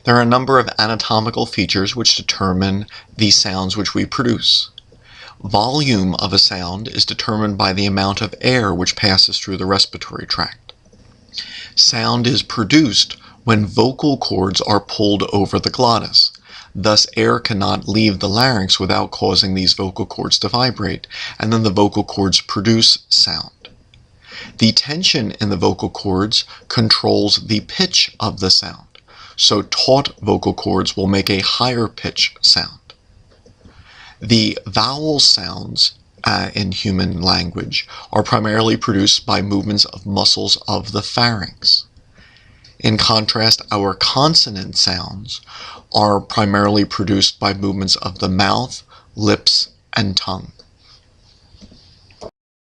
There are a number of anatomical features which determine the sounds which we produce. Volume of a sound is determined by the amount of air which passes through the respiratory tract. Sound is produced when vocal cords are pulled over the glottis. Thus, air cannot leave the larynx without causing these vocal cords to vibrate, and then the vocal cords produce sound. The tension in the vocal cords controls the pitch of the sound, so taut vocal cords will make a higher pitch sound. The vowel sounds in human language are primarily produced by movements of muscles of the pharynx. In contrast, our consonant sounds are primarily produced by movements of the mouth, lips, and tongue.